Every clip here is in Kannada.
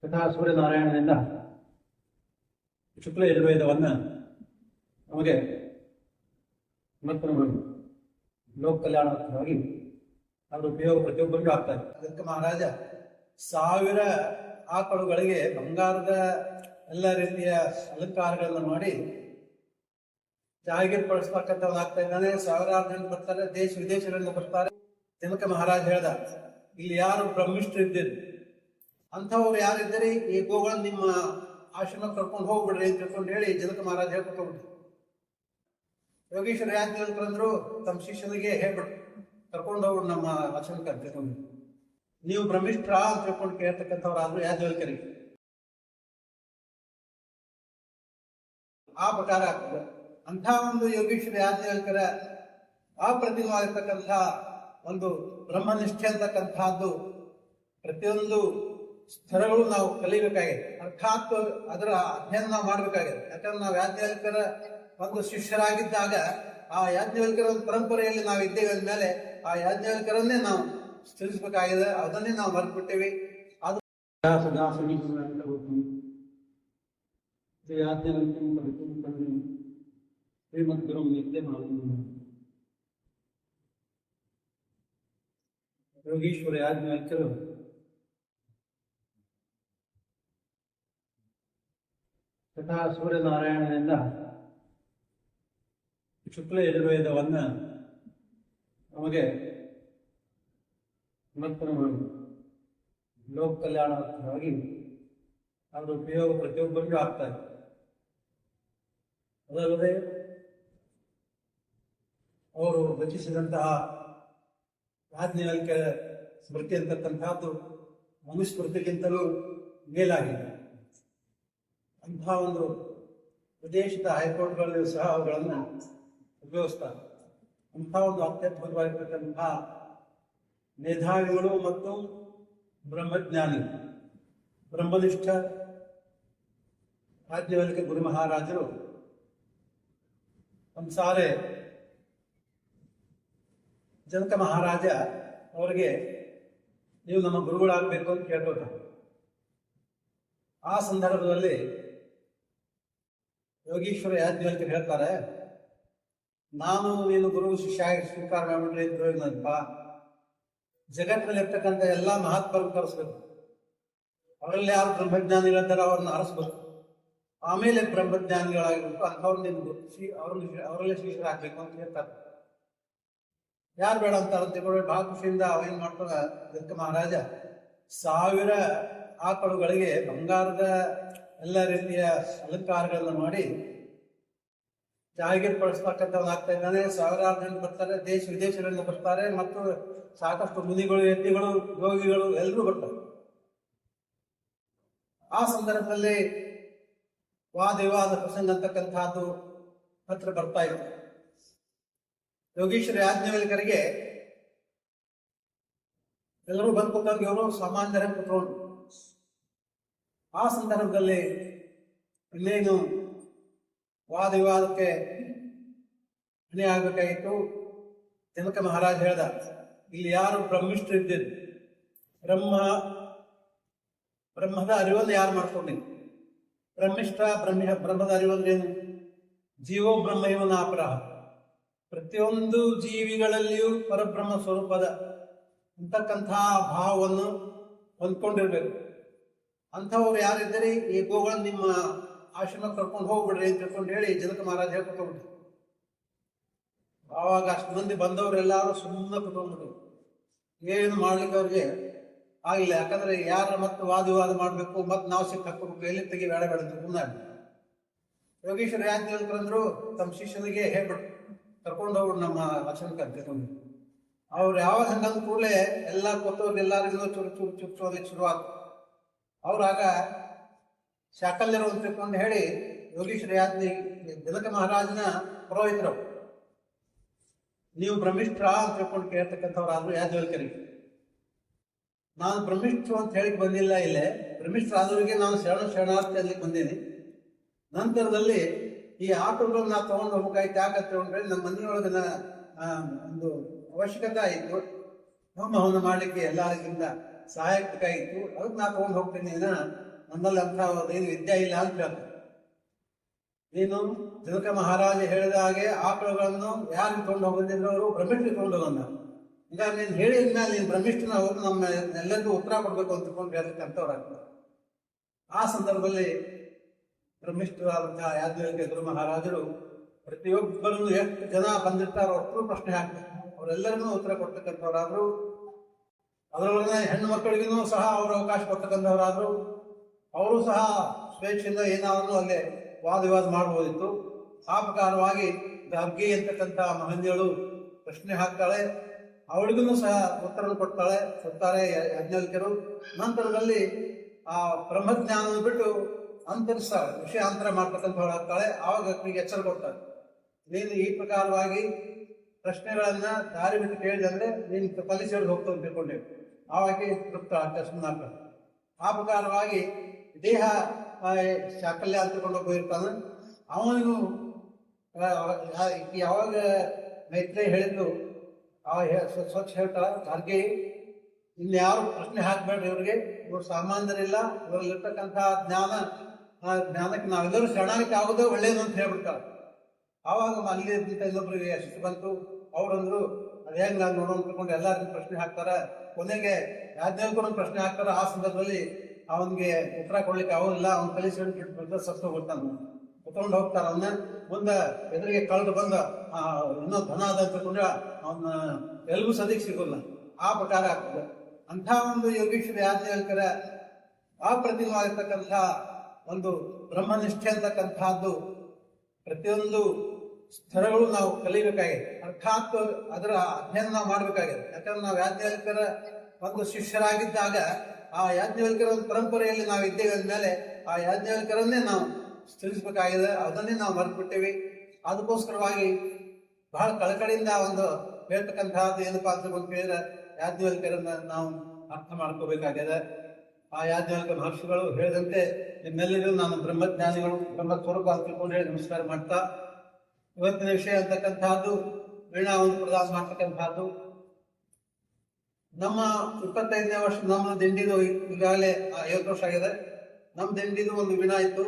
ತಥಾ ಸೂರ್ಯನಾರಾಯಣನಿಂದ ಶುಕ್ಲ ಯಜುರ್ವೇದವನ್ನು ನಮಗೆ ಸಮರ್ಪಣೆ ಲೋಕ ಕಲ್ಯಾಣಾರ್ಥವಾಗಿ ಅದರ ಉಪಯೋಗ ಪ್ರತಿಯೊಬ್ಬರಿಗೂ ಆಗ್ತದೆ. ಅದಕ್ಕೆ ಮಹಾರಾಜ 1000 ಆಕಳುಗಳಿಗೆ ಬಂಗಾರದ ಎಲ್ಲ ರೀತಿಯ ಅಲಂಕಾರಗಳನ್ನು ಮಾಡಿ ಜಾಗೀರ್ ಪಡಿಸ್ತಕ್ಕಂಥವ್ರು ಆಗ್ತಾ ಇದ್ದಾನೆ. ಸಾವಿರಾರು ಜನ ಬರ್ತಾರೆ, ದೇಶ ವಿದೇಶಗಳಿಂದ ಬರ್ತಾರೆ. ಜನಕ ಮಹಾರಾಜ ಹೇಳ್ದ, ಇಲ್ಲಿ ಯಾರು ಬ್ರಹ್ಮಿಷ್ಠರು ಇದ್ದೀರಿ, ಅಂಥವ್ರು ಯಾರಿದ್ದೀರಿ ಈ ಗೋಗಳನ್ನು ನಿಮ್ಮ ಆಶ್ರಮ ಕರ್ಕೊಂಡು ಹೋಗ್ಬಿಡ್ರಿ ಅಂತ ತಿಳ್ಕೊಂಡು ಹೇಳಿ ಜನಕ ಮಹಾರಾಜ ಹೇಳ್ಕೊಟ್ಬಿಟ್ರು. ಯೋಗೀಶ್ವರ ಯಾಜ್ಞವಲ್ಕರಂದ್ರು ತಮ್ಮ ಶಿಷ್ಯನಿಗೆ ಹೇಳ್ಬಿಟ್ರು, ಕರ್ಕೊಂಡು ಹೋಗ್ಬಿಡು ನಮ್ಮ ಆಶ್ರಮಕ್ಕೆ ಅಂತ ತಿಳ್ಕೊಂಡು. ನೀವು ಬ್ರಹ್ಮಿಷ್ಠರ ಅಂತ ತಿಳ್ಕೊಂಡು ಕೇಳ್ತಕ್ಕಂಥವ್ರಾದ್ರು ಯಾಜ್ಞವಲ್ಕರಿಗೆ ಆ ಪ್ರಕಾರ ಆಗ್ತದೆ. ಅಂಥ ಒಂದು ಯೋಗೀಶ್ವರ ಯಾಜ್ಞವಲ್ಕರ ಅಪ್ರತಿಮವಾಗಿರ್ತಕ್ಕಂಥ ಒಂದು ಬ್ರಹ್ಮನಿಷ್ಠೆ ಅಂತಕ್ಕಂಥದ್ದು ಪ್ರತಿಯೊಂದು ಸ್ಥಳಗಳು ನಾವು ಕಲಿಬೇಕಾಗಿದೆ. ಅರ್ಥಾತ್ ಅದರ ಅಧ್ಯಯನ ನಾವು ಮಾಡಬೇಕಾಗಿದೆ. ಯಾಕಂದ್ರೆ ನಾವು ಯಾಜ್ಞವಲ್ಕರ ಒಂದು ಶಿಷ್ಯರಾಗಿದ್ದಾಗ ಆ ಯಾಜ್ಞವಲ್ಕರ ಒಂದು ಪರಂಪರೆಯಲ್ಲಿ ನಾವು ಇದ್ದೇವೆ ಅಂದಮೇಲೆ ಆ ಯಾಜ್ಞವಲ್ಕರನ್ನೇ ನಾವು ತಿಳಿಸ್ಬೇಕಾಗಿದೆ. ಅದನ್ನೇ ನಾವು ಮರೆತುಬಿಟ್ಟೇವಿ. ಅದು ಶ್ರೀಮದ್ಗುರು ನಿತ್ಯ ಯೋಗೀಶ್ವರ ಯಾಜ್ಞವಲ್ಕರು ತಥಾ ಸೂರ್ಯನಾರಾಯಣನಿಂದ ಶುಕ್ಲ ಯಜುರ್ವೇದವನ್ನು ನಮಗೆ ಸಮರ್ಪಣೆ ಲೋಕ ಕಲ್ಯಾಣಾರ್ಥವಾಗಿ ಅದರ ಉಪಯೋಗ ಪ್ರತಿಯೊಬ್ಬರಿಗೂ ಆಗ್ತದೆ. ಅದಲ್ಲದೆ ಅವರು ರಚಿಸಿದಂತಹ ಯಾಜ್ಞವಲ್ಕ್ಯ ಸ್ಮೃತಿ ಅಂತಕ್ಕಂಥದ್ದು ಮನುಸ್ಮೃತಿಗಿಂತಲೂ ಮೇಲಾಗಿದೆ. ಅಂತಹ ಒಂದು ವಿದೇಶದ ಹೈಕೋರ್ಟ್ಗಳಲ್ಲಿಯೂ ಸಹ ಅವುಗಳನ್ನು ಉಪಯೋಗಿಸ್ತಾರೆ. ಅಂಥ ಒಂದು ಅತ್ಯದ್ಭುತವಾಗಿರ್ತಕ್ಕಂಥ ಮೇಧಾವಿಗಳು ಮತ್ತು ಬ್ರಹ್ಮಜ್ಞಾನಿ ಬ್ರಹ್ಮನಿಷ್ಠ ಯಾಜ್ಞವಲ್ಕ್ಯ ಗುರು ಮಹಾರಾಜರು ಒಂದು ಸಾರೆ ಜನಕ ಮಹಾರಾಜ ಅವರಿಗೆ ನೀವು ನಮ್ಮ ಗುರುಗಳಾಗಬೇಕು ಅಂತ ಕೇಳ್ಕೊತಾರೆ. ಆ ಸಂದರ್ಭದಲ್ಲಿ ಯೋಗೀಶ್ವರ ಯಾಜ್ಞವಲ್ಕ್ಯರು ಹೇಳ್ತಾರೆ, ನಾನು ನೀನು ಗುರು ಶಿಷ್ಯ ಸ್ವೀಕಾರ ಮಾಡಿಬಿಟ್ರೆ ಇದ್ರಪ್ಪ, ಜಗತ್ತಿನಲ್ಲಿ ಇರ್ತಕ್ಕಂಥ ಎಲ್ಲ ಮಹಾತ್ಮರನ್ನು ಕರೆಸ್ಬೇಕು, ಅವರಲ್ಲಿ ಯಾರು ಬ್ರಹ್ಮಜ್ಞಾನಿಗಳಿದ್ದಾರೆ ಅವ್ರನ್ನ ಆರಿಸ್ಬೇಕು, ಆಮೇಲೆ ಬ್ರಹ್ಮಜ್ಞಾನಿಗಳಾಗಿರ್ಬೇಕು, ಅಂಥವ್ರು ನಿನ್ನ ಅವರಲ್ಲೇ ಶಿಷ್ಯರಾಗಬೇಕು ಅಂತ ಹೇಳ್ತಾರೆ. ಯಾರು ಬೇಡ ಅಂತ ತಿಳ್ಕೊಂಡ್ರೆ ಬಹಳ ಖುಷಿಯಿಂದ ಅವೇನು ಮಾಡ್ತಾರ ಜನಕ ಮಹಾರಾಜ 1000 ಆಕಳುಗಳಿಗೆ ಬಂಗಾರದ ಎಲ್ಲ ರೀತಿಯ ಅಲಂಕಾರಗಳನ್ನು ಮಾಡಿ ಜಾಗೀರ್ ಪಡಿಸ್ತಕ್ಕಂಥವ್ರು ಆಗ್ತಾ ಇದ್ದಾನೆ. ಸಾವಿರಾರು ಜನ ಬರ್ತಾರೆ, ದೇಶ ವಿದೇಶಗಳಿಂದ ಬರ್ತಾರೆ, ಮತ್ತು ಸಾಕಷ್ಟು ಮುನಿಗಳು, ಯತಿಗಳು, ಯೋಗಿಗಳು ಎಲ್ಲರೂ ಬರ್ತಾರೆ. ಆ ಸಂದರ್ಭದಲ್ಲಿ ವಾದ ಪ್ರಸಂಗ ಅಂತಕ್ಕಂಥದ್ದು ಹತ್ರ ಬರ್ತಾ ಇತ್ತು. ಯೋಗೀಶ್ವರ ಯಾಜ್ಞವಲ್ಕರಿಗೆ ಎಲ್ಲರೂ ಬಂದು ಕೂತಾಗ ಇವರು ಸಾಮಾನ್ಯರ ಕೂತ್ಕೊಂಡು ಆ ಸಂದರ್ಭದಲ್ಲಿ ಇನ್ನೇನು ವಾದಕ್ಕೆ ಮನೆ ಆಗಬೇಕಾಗಿತ್ತು. ಜನಕ ಮಹಾರಾಜ ಹೇಳ್ದ, ಇಲ್ಲಿ ಯಾರು ಬ್ರಹ್ಮಿಷ್ಠರು ಇದ್ದೀರಿ, ಬ್ರಹ್ಮದ ಅರಿವನ್ನು ಯಾರು ಮಾಡ್ಕೊಂಡಿರಿ. ಬ್ರಹ್ಮಿಷ್ಠ ಬ್ರಹ್ಮದ ಅರಿವಂದ್ರೇನು? ಜೀವೋ ಬ್ರಹ್ಮ ಇವನ ಅಪರಾಹ, ಪ್ರತಿಯೊಂದು ಜೀವಿಗಳಲ್ಲಿಯೂ ಪರಬ್ರಹ್ಮ ಸ್ವರೂಪದ ಅಂತಕ್ಕಂಥ ಭಾವವನ್ನು ಹೊಂದ್ಕೊಂಡಿರ್ಬೇಕು. ಅಂಥವ್ರು ಯಾರಿದ್ದೀರಿ ಈ ಗೋಗಳನ್ನು ನಿಮ್ಮ ಆಶ್ರಮ ಕರ್ಕೊಂಡು ಹೋಗ್ಬಿಡ್ರಿ ಅಂತ ತಿಳ್ಕೊಂಡು ಹೇಳಿ ಜನಕ ಮಹಾರಾಜ ಹೇಳ್ಕೊಟ್ಬಿಟ್ರು. ಆವಾಗ ಅಷ್ಟು ಮಂದಿ ಬಂದವರೆಲ್ಲರೂ ಸುಮ್ಮನೆ ಕುತ್ಕೊಂಡ್ಬಿಟ್ರು. ಏನು ಮಾಡ್ಲಿಕ್ಕೆ ಅವ್ರಿಗೆ ಆಗಿಲ್ಲ. ಯಾಕಂದ್ರೆ ಯಾರ ಮತ್ತೆ ವಾದ ಮಾಡಬೇಕು, ಮತ್ತೆ ನಾವು ಸಿಕ್ಕ ಹಾಕೋಬೇಕು, ಎಲ್ಲಿ ತೆಗಿ ಬೇಡ ಬೇಡ ಅಂತ ಸುಮ್ಮನೆ. ಯೋಗೀಶ್ವರ ಯಾಜ್ಞವಲ್ಕರಂದ್ರು ತಮ್ಮ ಶಿಷ್ಯನಿಗೆ ಹೇಳ್ಬಿಟ್ರು, ಕರ್ಕೊಂಡು ಹೋಗ್ಬಿಡು ನಮ್ಮ ಆಶ್ರಮಕ್ಕೆ ಅಂತ ತಿಳ್ಕೊಂಡು. ಅವ್ರು ಯಾವಾಗ ಹಂಗಂದ ಕೂಡಲೇ ಎಲ್ಲ ಕೊತ್ತವ್ರಿಗೆ ಎಲ್ಲರಿಗೂ ಚುಚ್ಚೋದಕ್ಕೆ ಶುರುವಾಗ್ತು. ಅವ್ರಾಗ ಶಾಕಲ್ಯರು ಅಂತ ತಿಳ್ಕೊಂಡು ಹೇಳಿ ಯೋಗೀಶ್ವರ ಜನಕ ಮಹಾರಾಜನ ಪುರೋಹಿತರು, ನೀವು ಬ್ರಹ್ಮಿಷ್ಠರ ಅಂತ ತಿಳ್ಕೊಂಡು ಕೇಳ್ತಕ್ಕಂಥವ್ರಾದ್ರು ಯಾಜ್ಞವಲ್ಕ್ಯರಿಗೆ. ನಾನು ಬ್ರಹ್ಮಿಷ್ಠರು ಅಂತ ಹೇಳಿಕ್ ಬಂದಿಲ್ಲ, ಇಲ್ಲೇ ಬ್ರಹ್ಮಿಷ್ಠರಾದವರಿಗೆ ನಾನು ಶರಣಾರ್ಥಿ ಅಲ್ಲಿಗೆ ಬಂದೀನಿ. ನಂತರದಲ್ಲಿ ಈ ಆಟೋಗಳನ್ನು ನಾವು ತಗೊಂಡು ಹೋಗ್ಬೇಕಾಯ್ತು. ಯಾಕಂತ ತಗೊಂಡ್ರೆ ನಮ್ಮ ಮನೆಯೊಳಗಿನ ಒಂದು ಅವಶ್ಯಕತೆ ಆಯಿತು, ಹೋಮ ಹವನ ಮಾಡಲಿಕ್ಕೆ ಎಲ್ಲರಿಗಿಂತ ಸಹಾಯಕ ಬೇಕಾಗಿತ್ತು. ಅದಕ್ಕೆ ನಾ ತಗೊಂಡು ಹೋಗ್ತೀನಿ ನನ್ನಲ್ಲಿ ಅಂತ ಏನು ವಿದ್ಯೆ ಇಲ್ಲ ಅಂತ ಹೇಳ್ತಾರೆ. ನೀನು ಜನಕ ಮಹಾರಾಜ ಹೇಳಿದ ಹಾಗೆ ಆಕಳುಗಳನ್ನು ಯಾರು ತಗೊಂಡು ಹೋಗೋದಿಲ್ಲ, ಅವರು ಬ್ರಹ್ಮಿಷ್ಠ ತಗೊಂಡು ಹೋಗೋಣ. ಈಗ ನೀನು ಹೇಳಿದ ಮೇಲೆ ನೀನು ಬ್ರಹ್ಮಿಷ್ಠನ ಅವರು ನಮ್ಮ ಎಲ್ಲರಿಗೂ ಉತ್ತರ ಕೊಡಬೇಕು ಅಂತ ತಿಳ್ಕೊಂಡು ಹೇಳ್ತಕ್ಕಂಥವ್ರಾಗ್ತದೆ. ಆ ಸಂದರ್ಭದಲ್ಲಿ ಬ್ರಹ್ಮಿಷ್ಠರಾದಂತಹ ಯಾಜ್ಞವಲ್ಕ್ಯ ಗುರು ಮಹಾರಾಜರು ಪ್ರತಿಯೊಬ್ಬರನ್ನು ಎಷ್ಟು ಜನ ಬಂದಿರ್ತಾರೋ ಅಷ್ಟು ಪ್ರಶ್ನೆ ಹಾಕ್ತಾರೆ. ಅವರೆಲ್ಲರಿಗೂ ಉತ್ತರ ಕೊಡ್ತಕ್ಕಂಥವ್ರಾದ್ರು, ಅದರೊಳಗೆ ಹೆಣ್ಣು ಮಕ್ಕಳಿಗೂ ಸಹ ಅವರು ಅವಕಾಶ ಕೊಡ್ತಕ್ಕಂಥವ್ರಾದ್ರು, ಅವರು ಸಹ ಸ್ವೇಚ್ಛೆಯಿಂದ ಏನಾದರೂ ಅಲ್ಲೇ ವಾದ ವಿವಾದ ಮಾಡಬಹುದಿತ್ತು. ಆ ಪ್ರಕಾರವಾಗಿ ಗಾರ್ಗಿ ಅಂತಕ್ಕಂಥ ಮಹನೀಯಳು ಪ್ರಶ್ನೆ ಹಾಕ್ತಾಳೆ, ಅವಳಿಗೂ ಸಹ ಉತ್ತರ ಕೊಡ್ತಾರೆ ಯಾಜ್ಞವಲ್ಕ್ಯರು. ನಂತರದಲ್ಲಿ ಆ ಬ್ರಹ್ಮಜ್ಞಾನವನ್ನು ಬಿಟ್ಟು ಅಂತರಿಸ್ತಾಳೆ, ವಿಷಯಾಂತರ ಮಾಡ್ತಕ್ಕಂಥವಳು ಆಗ್ತಾಳೆ. ಆವಾಗ ಅಕ್ಕನಿಗೆ ಎಚ್ಚರ ಕೊಡ್ತಾಳೆ, ನೀನು ಈ ಪ್ರಕಾರವಾಗಿ ಪ್ರಶ್ನೆಗಳನ್ನ ದಾರಿ ಬಿಟ್ಟು ಕೇಳಿದಂದ್ರೆ ನೀನು ಕಲಿಸಿ ಹೋಗ್ತಾ ಅಂತ ತಿಳ್ಕೊಂಡೇವೆ. ಆವಾಗ ತೃಪ್ತ ಸುಮ್ಮನಾಗ್ತಾಳೆ. ಆ ಪ್ರಕಾರವಾಗಿ ದೇಹ ಶಾಕಲ್ಯ ಅಂತ ತಿಳ್ಕೊಂಡು ಹೋಗಿರ್ತಾನೆ. ಅವನಿಗೂ ಯಾವಾಗ ಮೈತ್ರೇಯ ಹೇಳಿದ್ದು ಸ್ವಚ್ಛ ಹೇಳ್ತಾಳ, ಗಾರ್ಗಿ ಇನ್ಯಾರು ಪ್ರಶ್ನೆ ಹಾಕ್ಬೇಡ್ರಿ, ಇವ್ರು ಸಾಮಾನ್ಯರಿಲ್ಲ, ಇವರಲ್ಲಿರ್ತಕ್ಕಂತಹ ಜ್ಞಾನಕ್ಕೆ ನಾವೆಲ್ಲರೂ ಶರಣಾಗತಿ ಆಗೋದೇ ಒಳ್ಳೇದು ಅಂತ ಹೇಳ್ಬಿಡ್ತಾಳೆ. ಆವಾಗ ಅಲ್ಲಿ ಇನ್ನೊಬ್ರಿಗೆ ಯಶಸ್ಸು ಬಂತು. ಅವ್ರಂದ್ರು ಅದು ಹೆಂಗ್ ನಾನು ನೋಡೋಣ ತಿಳ್ಕೊಂಡು ಎಲ್ಲರಿಗೂ ಪ್ರಶ್ನೆ ಹಾಕ್ತಾರ. ಕೊನೆಗೆ ಯಾಜ್ಞವಲ್ಕ್ಯರು ಪ್ರಶ್ನೆ ಹಾಕ್ತಾರ. ಆ ಸಂದರ್ಭದಲ್ಲಿ ಅವನಿಗೆ ಉತ್ತರ ಕೊಡ್ಲಿಕ್ಕೆ ಆಗೋದಿಲ್ಲ. ಅವ್ನ ಕಲಿಸಿ ಬಿಟ್ಟು ಸತ್ತು ಬಿಡ್ತಾನ, ಕುತ್ಕೊಂಡು ಹೋಗ್ತಾರ. ಅವನ್ನ ಮುಂದೆ ಎದುರಿಗೆ ಕಳೆದು ಬಂದ ಇನ್ನೂ ಧನ ಅದ ತಿಳ್ಕೊಂಡ್ರೆ ಅವನ ಎಲ್ಗೂ ಸದಿಗೆ ಸಿಗೋಲ್ಲ. ಆ ಪ್ರಕಾರ ಆಗ್ತದೆ. ಅಂಥ ಒಂದು ಯೋಗೀಶ್ವರ ಯಾಜ್ಞವಲ್ಕ್ಯರ ಅಪ್ರತಿಮವಾಗಿರ್ತಕ್ಕಂಥ ಒಂದು ಬ್ರಹ್ಮನಿಷ್ಠೆ ಅಂತಕ್ಕಂಥದ್ದು ಪ್ರತಿಯೊಂದು ಸ್ಥಳಗಳು ನಾವು ಕಲಿಬೇಕಾಗಿದೆ. ಅರ್ಥಾತ್ ಅದರ ಅಧ್ಯಯನ ನಾವು ಮಾಡಬೇಕಾಗಿದೆ. ಯಾಕಂದ್ರೆ ನಾವು ಯಾಜ್ಞವಲ್ಕ್ಯರ ಒಂದು ಶಿಷ್ಯರಾಗಿದ್ದಾಗ ಆ ಯಾಜ್ಞವಲ್ಕ್ಯರ ಒಂದು ಪರಂಪರೆಯಲ್ಲಿ ನಾವು ಇದ್ದೇವೆ ಅಂದಮೇಲೆ ಆ ಯಾಜ್ಞವಲ್ಕ್ಯರನ್ನೇ ನಾವು ತಿಳಿಸ್ಬೇಕಾಗಿದೆ. ಅದನ್ನೇ ನಾವು ಮರೆತುಬಿಟ್ಟೇವಿ. ಅದಕ್ಕೋಸ್ಕರವಾಗಿ ಬಹಳ ಕಳಕಳಿಯಿಂದ ಒಂದು ಹೇಳ್ತಕ್ಕಂತಹದ್ದು ಏನಪ್ಪಾ ಅಂತ ಕೇಳಿದ್ರೆ ಯಾಜ್ಞವಲ್ಕ್ಯರನ್ನ ನಾವು ಅರ್ಥ ಮಾಡ್ಕೋಬೇಕಾಗಿದೆ. ಆ ಯಾಜ್ಞವಲ್ಕ್ಯ ಮಹರ್ಷಿಗಳು ಹೇಳಿದಂತೆ ನಿಮ್ಮೆಲ್ಲರಿಗೂ ನಾನು ಬ್ರಹ್ಮಜ್ಞಾನಿಗಳು, ಬ್ರಹ್ಮ ಸ್ವರೂಪ ಅಂತ ತಿಳ್ಕೊಂಡು ಹೇಳಿ ನಮಸ್ಕಾರ ಮಾಡ್ತಾ, ಇವತ್ತಿನ ವಿಷಯ ಅಂತಕ್ಕಂತಹದ್ದು ವೀಣಾ ಒಂದು ಪ್ರದಾನ ಮಾಡ್ತಕ್ಕಂತಹದ್ದು. ನಮ್ಮ 25ನೇ ವರ್ಷ ನಮ್ಮ ದಿಂಡಿದು ಈಗಾಗಲೇ 50 ವರ್ಷ ಆಗಿದೆ. ನಮ್ಮ ದಿಂಡಿದು ಒಂದು ವೀಣಾ ಇತ್ತು.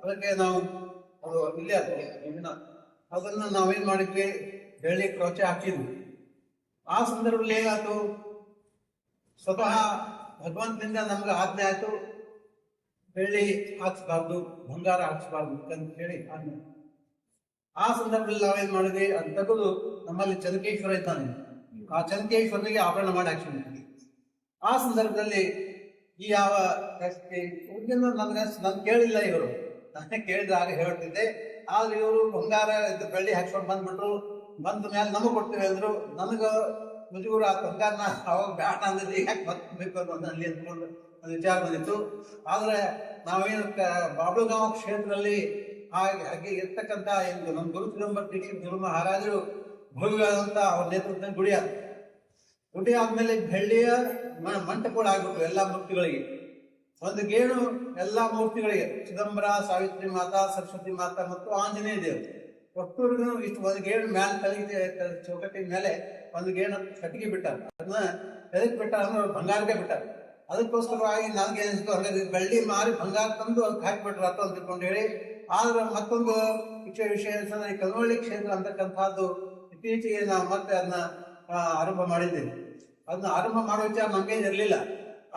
ಅದಕ್ಕೆ ನಾವು ಅದು ಇಲ್ಲೇ ಆಗ್ತದೆ ವೀಣಾ. ಅದನ್ನ ನಾವೇನ್ ಮಾಡಿದ್ವಿ, ಬೆಳ್ಳಿ ಕ್ರೋಚೆ ಹಾಕಿದ್ವಿ. ಆ ಸಂದರ್ಭದಲ್ಲಿ ಏನಾಯ್ತು, ಸ್ವತಃ ಭಗವಂತನಿಂದ ನಮ್ಗೆ ಆಜ್ಞೆ ಆಯ್ತು, ಬೆಳ್ಳಿ ಹಾಕ್ಸ್ಬಾರ್ದು, ಬಂಗಾರ ಹಾಕ್ಸ್ಬಾರ್ದು ಅಂತ ಹೇಳಿ ಆಜ್ಞೆ. ಆ ಸಂದರ್ಭದಲ್ಲಿ ನಾವೇನ್ ಮಾಡಿದ್ವಿ, ಅದು ತೆಗೆದು ನಮ್ಮಲ್ಲಿ ಚನಕೇಶ್ವರ ಇದ್ದಾನೆ, ಆ ಚನಕೇಶ್ವರನಿಗೆ ಆಭರಣ ಮಾಡಿ ಹಾಕ್ಸಿದ್ವಿ. ಆ ಸಂದರ್ಭದಲ್ಲಿ ಈ ಯಾವ ನನ್ ಕೇಳಿಲ್ಲ, ಇವರು ನಾನೇ ಕೇಳಿದ್ರೆ ಆಗ ಹೇಳ್ತಿದ್ದೆ. ಆದ್ರೆ ಇವರು ಬಂಗಾರ ಬೆಳ್ಳಿ ಹಾಕ್ಸ್ಕೊಂಡು ಬಂದ್ಬಿಟ್ರು. ಬಂದ ಮೇಲೆ ನಮಗ್ ಕೊಡ್ತೀವಿ ಅಂದ್ರು. ನನಗ ಮುಜುಗುರ ಆ ಬಂಗಾರನ ಅವಾಗ ಬ್ಯಾಟ ಅಂದ್ರೆ ಯಾಕೆ ಬರ್ಬೇಕು ಅನ್ನೋದು ಅಲ್ಲಿ ಅಂದ್ಕೊಂಡು ಒಂದು ವಿಚಾರ ಬಂದಿತ್ತು. ಆದ್ರೆ ನಾವೇನು ಬಾಬುಗಾಂವ್ ಕ್ಷೇತ್ರದಲ್ಲಿ ಹಾಗೆ ಇರ್ತಕ್ಕಂಥ ನಮ್ಮ ಗುರು ಚಿದಂಬರ ಗುರು ಮಹಾರಾಜರು ಭವ್ಯವಾದಂತ ಅವ್ರ ನೇತೃತ್ವದಲ್ಲಿ ಗುಡಿ ಆದ್ಮೇಲೆ ಬೆಳ್ಳಿಯ ಮಂಟಪಗಳು ಆಗ್ಬಿಟ್ರು ಎಲ್ಲಾ ಮೂರ್ತಿಗಳಿಗೆ. ಒಂದು ಗೇಣು ಎಲ್ಲಾ ಮೂರ್ತಿಗಳಿಗೆ, ಚಿದಂಬರ, ಸಾವಿತ್ರಿ ಮಾತಾ, ಸರಸ್ವತಿ ಮಾತಾ ಮತ್ತು ಆಂಜನೇಯ ದೇವರು ಒಟ್ಟು ಇಷ್ಟು ಒಂದು ಗೇಣು ಮ್ಯಾಲ ತಲೆಗೆ ಚೌಕಟ್ಟಿನ ಮೇಲೆ ಒಂದು ಗೇಣು ಕಟ್ಟಿಗೆ ಬಿಟ್ಟಾರ. ಅದನ್ನ ಎದಕ್ಕೆ ಬಿಟ್ಟಾರ ಅಂದ್ರೆ ಬಂಗಾರಕ್ಕೆ ಬಿಟ್ಟಾರ. ಅದಕ್ಕೋಸ್ಕರವಾಗಿ ನನಗೆ ಅನಿಸ್ತು, ಹಾಗಾಗಿ ಬೆಳ್ಳಿ ಮಾರಿ ಬಂಗಾರ ತಂದು ಅದಕ್ಕೆ ಹಾಕಿಬಿಟ್ರ ಅಂತ ಅಂದ್ಕೊಂಡು ಹೇಳಿ. ಆದ್ರೆ ಮತ್ತೊಂದು ವಿಷಯ ಈ ಕಲ್ವಳ್ಳಿ ಕ್ಷೇತ್ರ ಅಂತಕ್ಕಂಥದ್ದು ಇತ್ತೀಚೆಗೆ ನಾವು ಮತ್ತೆ ಅದನ್ನ ಆರಂಭ ಮಾಡಿದ್ದೇವೆ. ಅದನ್ನ ಆರಂಭ ಮಾಡೋ ವಿಚಾರ ನಮ್ಗೇನು ಇರಲಿಲ್ಲ.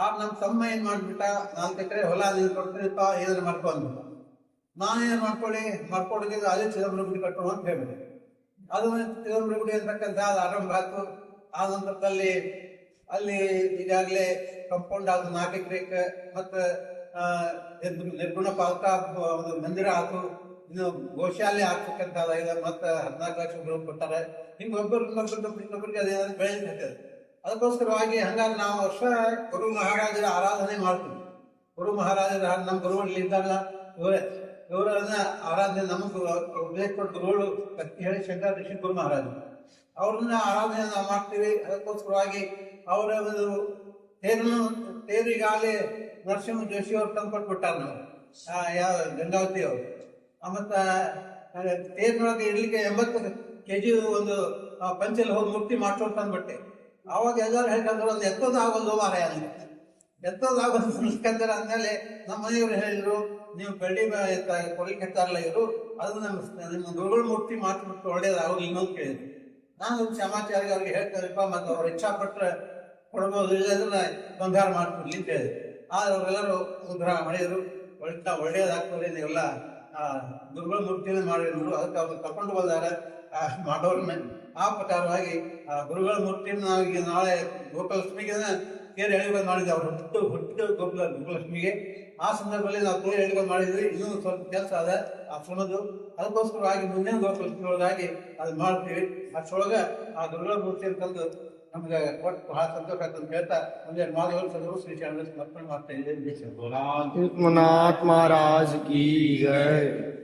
ಆಗ ನಮ್ಮ ತಮ್ಮ ಏನ್ ಮಾಡ್ಬಿಟ್ಟ, 4 ಎಕರೆ ಹೊಲ ನೀನು ಕೊಡ್ತೀರಪ್ಪ, ಏನಾದ್ರು ಮಾಡ್ಕೊ ಅಂದ್ಬಿಟ್ಟ. ನಾನೇನು ಮಾಡ್ಕೊಡೋದಿಲ್ಲ, ಅದೇ ಚಿದಂಬರ ಗುಡಿ ಕಟ್ಟೋಣ ಅಂತ ಹೇಳ್ಬಿಟ್ಟೆ. ಅದು ಚಿದಂಬರ ಗುಡಿ ಅಂತಕ್ಕಂಥ ಆರಂಭ ಆಯ್ತು. ಆ ನಂತರದಲ್ಲಿ ಅಲ್ಲಿ ಈಗಾಗಲೇ ಕಂಪೌಂಡ್ ಆದ 4 ಎಕರೆ ಮತ್ತೆ ನಿರ್ಗುಣ ಪಾಲಕ ಒಂದು ಮಂದಿರ ಆಯ್ತು. ಇನ್ನು ಗೋಶಾಲೆ ಆಗ್ತಕ್ಕಂಥ ಮತ್ತೆ 14 ಲಕ್ಷ ಕೊಟ್ಟಾರೆ. ಹಿಂಗೆ ಇನ್ನೊಬ್ಬರಿಗೆ ಅದೇನಾದ್ರು ಬೆಳೆಯಲಿಕ್ಕೆ. ಅದಕ್ಕೋಸ್ಕರವಾಗಿ ಹಂಗಾಗಿ ನಾವು ವರ್ಷ ಗುರು ಮಹಾರಾಜರ ಆರಾಧನೆ ಮಾಡ್ತೀವಿ. ಗುರು ಮಹಾರಾಜರ ನಮ್ಮ ಗುರುಗಳಲ್ಲಿ ಇದ್ದಾಗ ಇವರನ್ನ ಆರಾಧನೆ ನಮಗೆ ಉಪದೇಶ ಕೊಟ್ಟ ಗುರುಗಳು ಹೇಳಿ ಶಂಕರ ಋಷಿ ಗುರು ಮಹಾರಾಜ ಅವ್ರನ್ನ ಆರಾಧನೆ ನಾವು ಮಾಡ್ತೀವಿ. ಅದಕ್ಕೋಸ್ಕರವಾಗಿ ಅವರ ಒಂದು ತೇರು ಈಗಾಗಲೇ ನರಸಿಂಹ ಜೋಶಿ ಅವ್ರು ತಂದು ಕೊಟ್ಬಿಟ್ಟಾರ. ನಾವು ಯಾವ ಗಂಗಾವತಿ ಅವರು ಮತ್ತೆ ತೇರಿನೊಳಗೆ ಇರ್ಲಿಕ್ಕೆ 80 kg ಒಂದು ಪಂಚಲ್ಲಿ ಹೋಗಿ ಮೂರ್ತಿ ಮಾಡ್ಕೊಂಡು ತಂದ್ಬಿಟ್ಟೆ. ಅವಾಗ ಎಲ್ಲರೂ ಹೇಳ್ಕೊಂಡ್ರು, ಒಂದು ಎತ್ತದ ಆಗೋದು ಮಾರಾಯ ಅಲ್ಲಿ ಎಂಥದ್ದು ಆಗೋದು ಅಂದ್ಮೇಲೆ ನಮ್ಮ ಮನೆಯವರು ಹೇಳಿದ್ರು, ನೀವು ಬೆಳ್ಳಿ ಕೊಡ್ಲಿಕ್ಕೆ ಹೆತ್ತಾರಲ್ಲ ಇವರು, ಅದು ನಿಮ್ಮ ಗುರುಗಳ ಮೂರ್ತಿ ಮಾತು ಬಿಟ್ಟು ಒಳ್ಳೇದಾಗೋದಿಲ್ಲ ಅಂತ ಕೇಳಿದ್ರು. ನಾನು ಸಮಾಚಾರಿಗೆ ಅವ್ರಿಗೆ ಹೇಳ್ತಾರಪ್ಪ, ಮತ್ತು ಅವ್ರು ಇಚ್ಛಾ ಪಟ್ಟರೆ ಕೊಡ್ಬೋದು, ಇಲ್ಲಂದ್ರೆ ಬಂಗಾರ ಮಾಡ್ಕೊಡ್ಲಿ ಅಂತ ಹೇಳಿದ್ರು. ಆದ್ರೆ ಅವರೆಲ್ಲರೂ ಉದ್ಧಾರ ಮಾಡಿದ್ರು, ಒಳ್ಳೇದಾಗ್ತದೆ, ನೀವೆಲ್ಲ ಗುರುಗಳ ಮೂರ್ತಿನೇ ಮಾಡಿದ್ರು. ಅದಕ್ಕೆ ಅವ್ರು ಕರ್ಕೊಂಡು ಬಂದಾರೆ ಮಾಡೋರನ್ನ. ಆ ಪ್ರಕಾರವಾಗಿ ಆ ಗುರುಗಳ ಮೂರ್ತಿಯನ್ನು ನಾವೀಗ ನಾಳೆ ಗೋಪಾಲಕ್ಷ್ಮಿಗೆ ತೇರು ಎಳಿಗಳು ಮಾಡಿದ್ವಿ. ಅವ್ರು ಹುಟ್ಟು ಗೋಪಾಲಕ್ಷ್ಮಿಗೆ. ಆ ಸಂದರ್ಭದಲ್ಲಿ ನಾವು ತೇರು ಎಳಿಗಳು ಮಾಡಿದ್ವಿ. ಇನ್ನೂ ಸ್ವಲ್ಪ ಕೆಲಸ ಅದ ಆ ಸುಣದು, ಅದಕ್ಕೋಸ್ಕರವಾಗಿ ಮುಂದಿನ ಗೋಪಾಲಕ್ಷ್ಮಿಯೊಳಗಾಗಿ ಅದು ಮಾಡ್ತೀವಿ. ಅಷ್ಟರೊಳಗೆ ಆ ಗುರುಗಳ ಮೂರ್ತಿಯನ್ನು ತಂದು ನಮ್ಗೆ ಕೊಟ್ಟು ಬಹಳ ಸಂತೋಷ ಆಗ್ತದೆ ಹೇಳ್ತಾ ಮುಂದೆ ಮಾಧವರು ಸದರು ಶ್ರೀ ಚಂದ್ರ ಸಮರ್ಪಣೆ ಮಾಡ್ತಾ ಇದ್ದೇವೆ. महाराज की जय।